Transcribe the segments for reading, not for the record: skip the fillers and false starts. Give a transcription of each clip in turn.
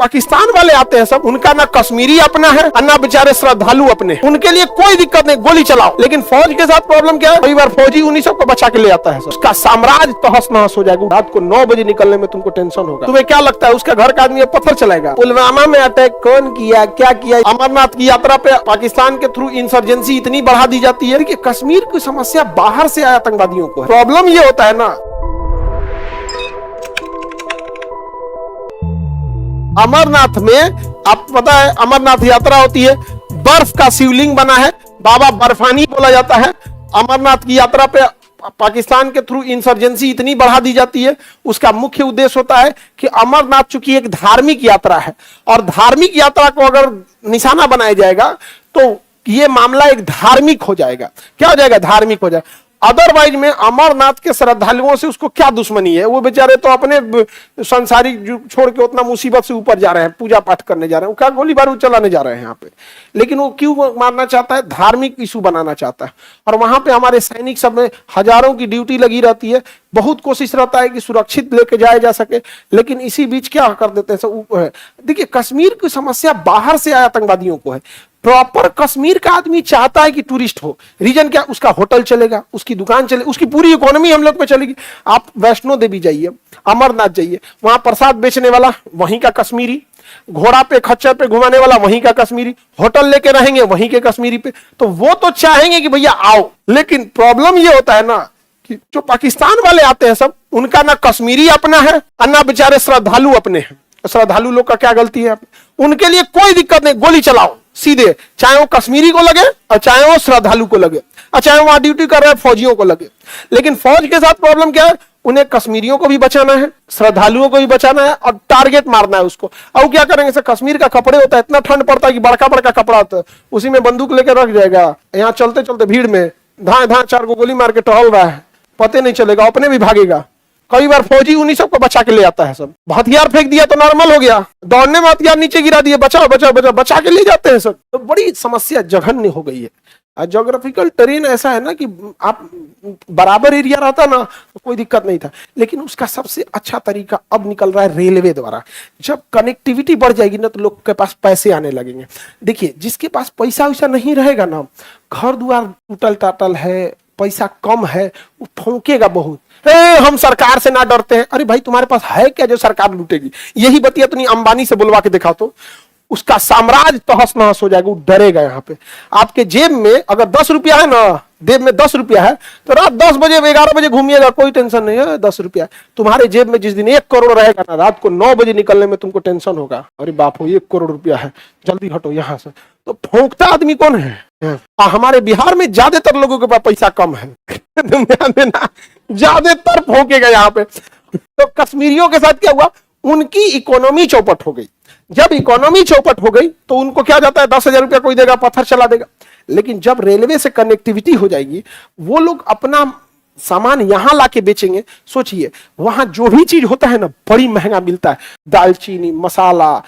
पाकिस्तान वाले आते हैं सब, उनका ना कश्मीरी अपना है और ना बेचारे श्रद्धालु अपने, उनके लिए कोई दिक्कत नहीं, गोली चलाओ। लेकिन फौज के साथ प्रॉब्लम क्या है, कई बार फौजी उन्हीं सबको बचा के ले आता है, उसका साम्राज्य तहस नहस हो जाएगा। रात को 9 बजे निकलने में तुमको टेंशन होगा। तुम्हें क्या लगता है उसका घर का आदमी पत्थर चलाएगा? पुलवामा में अटैक कौन किया, क्या किया? अमरनाथ की यात्रा पे पाकिस्तान के थ्रू इंसर्जेंसी इतनी बढ़ा दी जाती है कि कश्मीर की समस्या बाहर से आए आतंकवादियों को है। प्रॉब्लम ये होता है ना, अमरनाथ में आप पता है अमरनाथ यात्रा होती है, बर्फ का शिवलिंग बना है, बाबा बर्फानी बोला जाता है। अमरनाथ की यात्रा पे पाकिस्तान के थ्रू इंसर्जेंसी इतनी बढ़ा दी जाती है, उसका मुख्य उद्देश्य होता है कि अमरनाथ चूंकि एक धार्मिक यात्रा है और धार्मिक यात्रा को अगर निशाना बनाया जाएगा तो ये मामला एक धार्मिक हो जाएगा। क्या हो जाएगा? धार्मिक हो जाएगा। अदरवाइज में अमरनाथ के श्रद्धालुओं से उसको क्या दुश्मनी है? वो बेचारे तो अपने संसारिक छोड़ के उतना मुसीबत से ऊपर जा रहे हैं, पूजा पाठ करने जा रहे हैं, क्या गोली बारूद चलाने जा रहे हैं यहाँ पे। लेकिन वो क्यों मारना चाहता है? धार्मिक इशू बनाना चाहता है। और वहां पे हमारे सैनिक सब में हजारों की ड्यूटी लगी रहती है, बहुत कोशिश रहता है कि सुरक्षित लेके जाया जा सके, लेकिन इसी बीच क्या कर देते हैं। देखिए, कश्मीर की समस्या बाहर से आए आतंकवादियों को है। प्रॉपर कश्मीर का आदमी चाहता है कि टूरिस्ट हो। रीजन क्या? उसका होटल चलेगा, उसकी दुकान चलेगी, उसकी पूरी इकोनॉमी हम लोग पे चलेगी। आप वैष्णो देवी जाइए, अमरनाथ जाइए, वहां प्रसाद बेचने वाला वहीं का कश्मीरी, घोड़ा पे खच्चर पे घुमाने वाला वहीं का कश्मीरी, होटल लेके रहेंगे वहीं के कश्मीरी पे, तो वो तो चाहेंगे कि भैया आओ। लेकिन प्रॉब्लम ये होता है ना कि जो पाकिस्तान वाले आते हैं सब, उनका ना कश्मीरी अपना है और ना बेचारे श्रद्धालु अपने हैं। श्रद्धालु लोग का क्या गलती है? उनके लिए कोई दिक्कत नहीं, गोली चलाओ सीधे, चाहे वो कश्मीरी को लगे और चाहे वो श्रद्धालु को लगे और चाहे वहां ड्यूटी कर रहे फौजियों को लगे। लेकिन फौज के साथ प्रॉब्लम क्या है? उन्हें कश्मीरियों को भी बचाना है, श्रद्धालुओं को भी बचाना है और टारगेट मारना है उसको। अब क्या करेंगे? सर कश्मीर का कपड़े होता है, इतना ठंड पड़ता है कि बड़का बड़का कपड़ा होता है, उसी में बंदूक लेकर रख जाएगा, यहाँ चलते चलते भीड़ में धाए धाए 4 को गोली मार के टहल रहा है, पते नहीं चलेगा, अपने भी भागेगा। कई बार फौजी उन्हीं सबको बचा के ले आता है। सब हथियार फेंक दिया तो नॉर्मल हो गया, दौड़ने में हथियार नीचे गिरा दिए, बचाओ बचाओ बचाओ, बचा के ले जाते हैं सब। तो बड़ी समस्या जघन्य हो गई है। ज्योग्राफिकल टेरेन ऐसा है ना कि आप बराबर एरिया रहता ना तो कोई दिक्कत नहीं था, लेकिन उसका सबसे अच्छा तरीका अब निकल रहा है रेलवे द्वारा। जब कनेक्टिविटी बढ़ जाएगी ना तो लोग के पास पैसे आने लगेंगे। देखिए, जिसके पास पैसा वैसा नहीं रहेगा ना, घर द्वार टूटल टाटल है, पैसा कम है, वो फौकेगा बहुत। हम सरकार से ना डरते हैं। अरे भाई, तुम्हारे पास है क्या जो सरकार लूटेगी? यही बतिया तुम अंबानी से बुलवा के दिखा तो उसका साम्राज्य तहस नहस हो जाएगा, वो डरेगा। यहाँ पे आपके जेब में अगर 10 रुपया है ना, जेब में 10 रुपया है तो रात 10 बजे 11 बजे घूमिएगा, कोई टेंशन नहीं है। 10 रुपया तुम्हारे जेब में जिस दिन 1 करोड़ रहेगा ना, रात को 9 बजे निकलने में तुमको टेंशन होगा। अरे बाप हो, 1 करोड़ रुपया है, जल्दी हटो यहाँ से। तो फौंकता आदमी कौन है? हमारे बिहार में ज्यादातर लोगों के पास पैसा कम है ज्यादातर फौंकेगा यहाँ पे। तो कश्मीरियों के साथ क्या हुआ? उनकी इकोनॉमी चौपट हो गई। जब इकोनॉमी चौपट हो गई तो उनको क्या जाता है, 10,000 रुपया कोई देगा, पत्थर चला देगा। लेकिन जब रेलवे से कनेक्टिविटी हो जाएगी, वो लोग अपना सामान यहां लाके बेचेंगे। सोचिए, वहां जो भी चीज होता है ना, बड़ी महंगा मिलता है। दालचीनी, मसाला,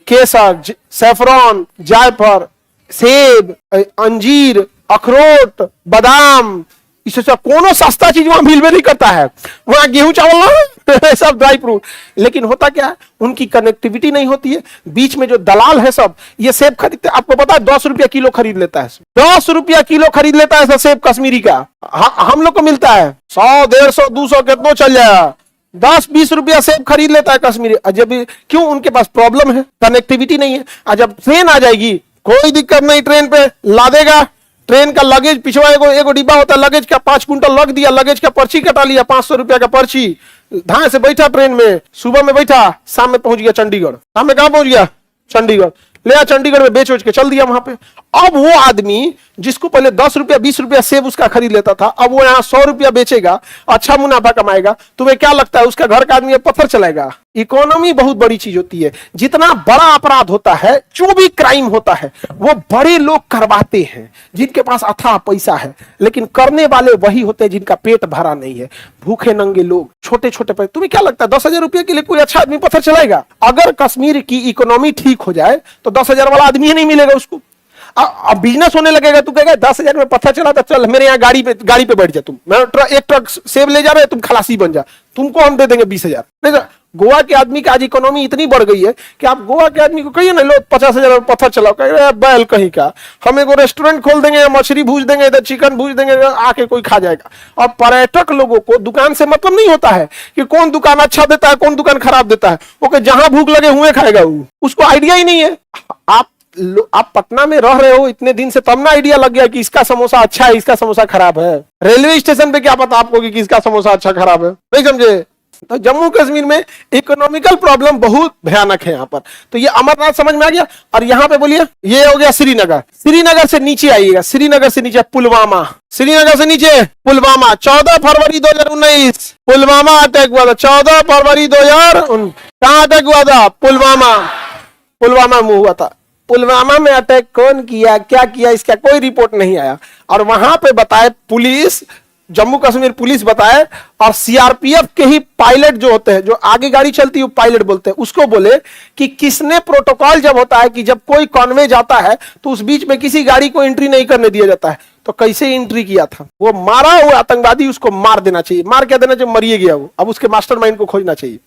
केसर, सैफरॉन, जायफल, सेब, अंजीर, अखरोट, बादाम, इससे कोनो सस्ता चीज वहां मिलवे नहीं करता है। वहां गेहूं चावल सब ड्राई फ्रूट। लेकिन होता क्या है, उनकी कनेक्टिविटी नहीं होती है। बीच में जो दलाल है सब, ये सेब खरीदते, आपको पता है 10 रुपया किलो खरीद लेता है। 10 रुपया किलो खरीद लेता है सेब कश्मीरी का। हम लोग को मिलता है 100, 150, 200 कितना चल जाएगा, 10-20 रुपया सेब खरीद लेता है कश्मीरी। जब क्यों? उनके पास प्रॉब्लम है, कनेक्टिविटी नहीं है। जब ट्रेन आ जाएगी, कोई दिक्कत नहीं, ट्रेन पे लादेगा। ट्रेन का लगेज पिछवा एगो डिब्बा होता है, लगेज का 5 कुंटल लग दिया, लगेज का पर्ची कटा लिया, 500 रुपया का पर्ची, धाए से बैठा ट्रेन में, सुबह में बैठा, शाम में पहुंच गया चंडीगढ़। शाम में कहां पहुंच गया? चंडीगढ़। ले चंडीगढ़ में बेच के चल दिया वहां पे। अब वो आदमी जिसको पहले 10 रुपया 20 रुपया सेब उसका खरीद लेता था, अब वो यहाँ 100 रुपया बेचेगा, अच्छा मुनाफा कमाएगा। तुम्हें क्या लगता है उसका घर का आदमी पत्थर चलाएगा? इकोनॉमी बहुत बड़ी चीज होती है। जितना बड़ा अपराध होता है, जो भी क्राइम होता है, वो बड़े लोग करवाते हैं जिनके पास अथाह पैसा है। लेकिन करने वाले वही होते हैं जिनका पेट भरा नहीं है, भूखे नंगे लोग, छोटे छोटे पैसे। तुम्हें क्या लगता है 10,000 रुपये के लिए कोई अच्छा आदमी पत्थर चलाएगा? अगर कश्मीर की इकोनॉमी ठीक हो जाए तो 10,000 वाला आदमी ही नहीं मिलेगा उसको। अब बिजनेस होने लगेगा। तू कहेगा 10,000 में पत्थर चला, तो चल मेरे यहाँ गाड़ी पे बैठ जा, तुम, मैं एक ट्रक सेब ले जा रहे, तुम खलासी बन जा। तुमको हम दे देंगे 20,000। देखा, गोवा के आदमी की आज इकोनॉमी इतनी बढ़ गई है कि आप गोवा के आदमी को कहिए ना, लो 50,000 पत्थर चलाओ, कहे बैल कहीं का, हम एगो रेस्टोरेंट खोल देंगे, मछली भूज देंगे, इधर चिकन भूज देंगे, आके कोई खा जाएगा। और पर्यटक लोगों को दुकान से मतलब नहीं होता है कि कौन दुकान अच्छा देता है, कौन दुकान खराब देता है, वो जहां भूख लगे हुए खाएगा, वो उसको आइडिया ही नहीं है। आप पटना में रह रहे हो इतने दिन से, तब ना आइडिया लग गया कि इसका समोसा अच्छा है, इसका समोसा खराब है। रेलवे स्टेशन पे क्या पता आपको कि किसका समोसा अच्छा खराब है, नहीं समझे। तो जम्मू कश्मीर में इकोनॉमिकल प्रॉब्लम बहुत भयानक है यहाँ पर। तो ये अमरनाथ समझ में आ गया। और यहाँ पे बोलिए, ये हो गया श्रीनगर। श्रीनगर से नीचे आइएगा, श्रीनगर से नीचे पुलवामा, श्रीनगर से नीचे पुलवामा। 14 फरवरी 2019 पुलवामा अटैक हुआ था। 14 फरवरी 2019 कहाँ अटैक हुआ था? पुलवामा, पुलवामा में हुआ था। पुलवामा में अटैक कौन किया, क्या किया, इसका कोई रिपोर्ट नहीं आया। और वहां पे बताए पुलिस, जम्मू कश्मीर पुलिस बताए, और सीआरपीएफ के ही पायलट जो होते हैं, जो आगे गाड़ी चलती है पायलट बोलते हैं, उसको बोले कि किसने प्रोटोकॉल जब होता है कि जब कोई कॉन्वे जाता है तो उस बीच में किसी गाड़ी को एंट्री नहीं करने दिया जाता है, तो कैसे एंट्री किया था? वो मारा हुआ आतंकवादी, उसको मार देना चाहिए। मार क्या देना चाहिए? मरिए गया वो। अब उसके मास्टरमाइंड को खोजना चाहिए।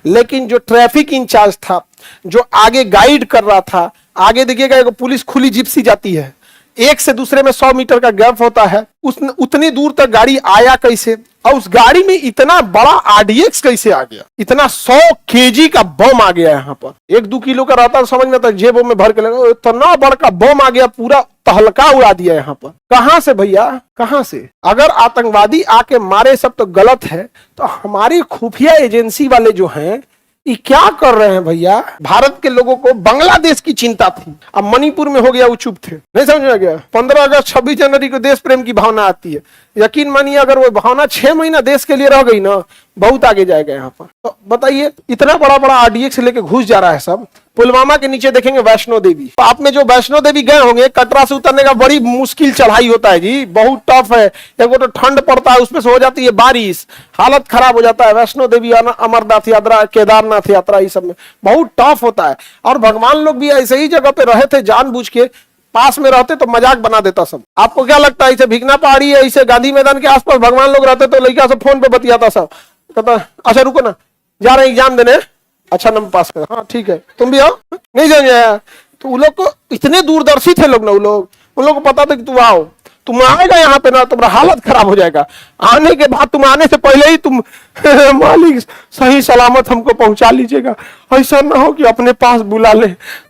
लेकिन जो ट्रैफिक इंचार्ज था, जो आगे गाइड कर रहा था, आगे देखिएगा एक पुलिस खुली जिप्सी जाती है, एक से दूसरे में 100 मीटर का गैप होता है, उतनी दूर तक गाड़ी आया कैसे? और उस गाड़ी में इतना बड़ा आरडीएक्स कैसे आ गया? इतना 100 केजी का बम आ गया यहाँ पर। 1-2 किलो का रहता तो समझ में आता, जेबों में भर के लगा, इतना बड़ा बम आ गया, पूरा तहलका उड़ा दिया यहाँ पर। कहां से भैया, कहां से? अगर आतंकवादी आके मारे सब तो गलत है, तो हमारी खुफिया एजेंसी वाले जो हैं ये क्या कर रहे हैं भैया? भारत के लोगों को बांग्लादेश की चिंता थी, अब मणिपुर में हो गया, वो चुप थे। नहीं समझ में गया? 15 अगस्त 26 जनवरी को देश प्रेम की भावना आती है। यकीन मानिए, अगर वो भावना 6 महीना देश के लिए रह गई ना, बहुत आगे जाएगा यहाँ पर। तो बताइए, इतना बड़ा बड़ा आरडीएक्स लेके घुस जा रहा है सब। पुलवामा के नीचे देखेंगे वैष्णो देवी। तो आप में जो वैष्णो देवी गए होंगे, कटरा से उतरने का बड़ी मुश्किल चढ़ाई होता है जी, बहुत टफ है। एक तो ठंड पड़ता है, उसमें से हो जाती है बारिश, हालत खराब हो जाता है। वैष्णो देवी, अमरनाथ यात्रा, केदारनाथ यात्रा, ये सब में बहुत टफ होता है। और भगवान लोग भी ऐसे ही जगह पे रहे थे, जानबूझ के पास में रहते तो मजाक बना देता सब। आपको क्या लगता है, इसे भिगना पहाड़ी है, इसे गांधी मैदान के आसपास भगवान लोग रहते तो लड़का सब फोन पे बतियाता सब, कहता अच्छा रुको ना, जा रहे एग्जाम देने, अच्छा नंबर पास कर, हाँ ठीक है, तुम भी आओ। नहीं समझे? तो उन लोग को इतने दूरदर्शी थे लोग ना, उन लोग को पता था कि तू आओ, तुम आएगा यहाँ पे ना तुम्हारा हालत खराब हो जाएगा। आने के बाद, तुम आने से पहले ही तुम मालिक सही सलामत हमको पहुंचा लीजिएगा, ऐसा ना हो कि अपने पास बुला ले।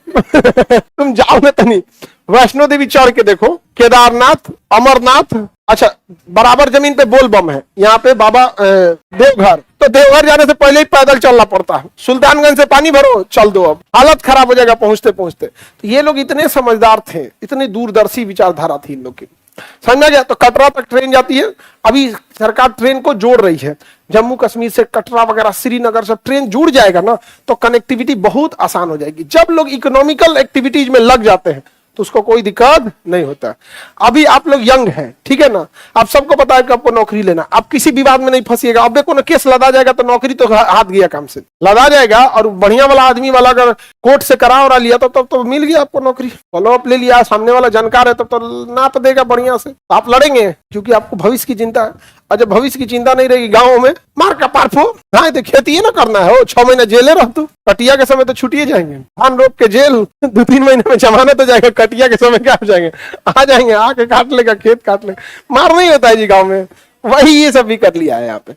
तुम जाओ ना तनी वैष्णो देवी चढ़ के देखो, केदारनाथ, अमरनाथ, अच्छा बराबर जमीन पे बोल बम है यहाँ पे बाबा देवघर। तो देवघर जाने से पहले ही पैदल चलना पड़ता है। सुल्तानगंज से पानी भरो, चल दो, अब हालत खराब हो जाएगा पहुंचते पहुंचते। तो ये लोग इतने समझदार थे, इतनी दूरदर्शी विचारधारा थी इन लोग की। समझ में गया? तो कटरा तक ट्रेन जाती है। अभी सरकार ट्रेन को जोड़ रही है, जम्मू कश्मीर से कटरा वगैरह, श्रीनगर सब ट्रेन जुड़ जाएगा ना, तो कनेक्टिविटी बहुत आसान हो जाएगी। जब लोग इकोनॉमिकल एक्टिविटीज में लग जाते हैं तो उसको कोई दिक्कत नहीं होता। अभी आप लोग यंग हैं, ठीक है ना, आप सबको पता है कि आपको नौकरी लेना, आप किसी विवाद में नहीं फंसिएगा। अब देखो ना, केस लदा जाएगा तो नौकरी तो हाथ गया काम से, लदा जाएगा। और बढ़िया वाला आदमी वाला अगर कोर्ट से करा और लिया तब तो मिल गया आपको नौकरी। फॉलो अप ले लिया, सामने वाला जानकार है तब तो नाप देगा बढ़िया से, आप लड़ेंगे, क्योंकि आपको भविष्य की चिंता है। और जब भविष्य की चिंता नहीं रहेगी, गाँव में मार का पारफो, हाँ तो खेती है ना करना है, 6 महीने जेले रह, तू कटिया के समय तो छुट्टिए जाएंगे, धान रोप के जेल, 2-3 महीने में जमानत हो जाएगा, कटिया के समय क्या हो जाएंगे, आ जाएंगे, आके काट लेगा, खेत काट लेगा, मार नहीं होता है जी गाँव में। वही ये सब भी कर लिया है यहाँ पे।